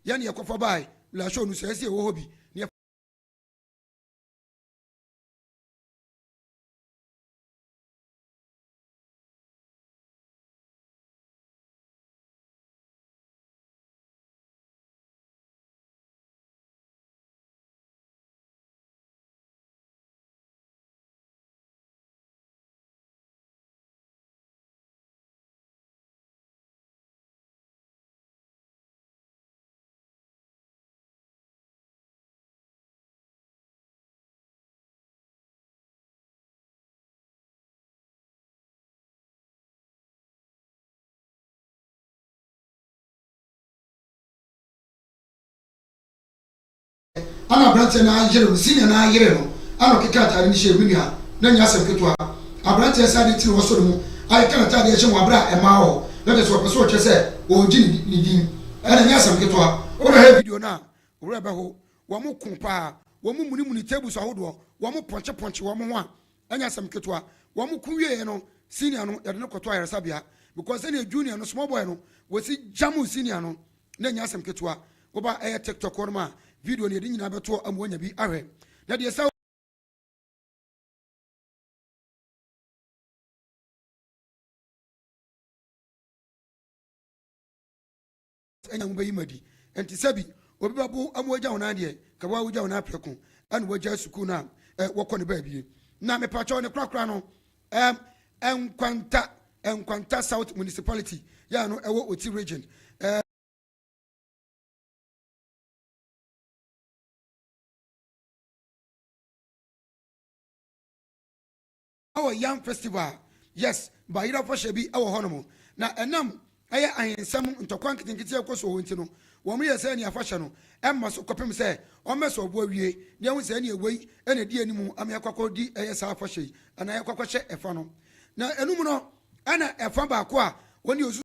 yani yakofa bai la show no sese wo hobi ne ana brante na yere senior na yere no ana keka tare ni she wini ha na nya asem ketwa abrante sa de tiri wo so mu ai kana tade ye hwe abra e ma ho na de so person o chese o ji ni din ana nya asem ketwa o na he video na o re be ho wo mu kun pa wo mu muni table so ahodo wo mu ponche wo mu ho a anya asem ketwa wo mu kun wie no senior no ye de koto ayere sabia because senior junior no small boy no wo si jamu senior no na nya asem ketwa wo ba TikTok or ma video ne nyina beto amwonya bi ahwe na de sa enya mu bayimadi enti sabi obi babu amwoja wona de ka wa woja wona preko an woja suku na wokọ ne ba bi na me pacho ne krakra no enkwanta South Municipality ya no ewo Oti region our young festival yes by ira for shebi our honomo na enam aye ahensam ntokwan kitinkiti ekoso wonti no wo me yese ne afahye no emma so kopem se o meso obo awie ne hu se ne ewei ene di animu am yakwakodi eye sa afahye ana yakwakwache efa no na enum no ana efa ba ko a woni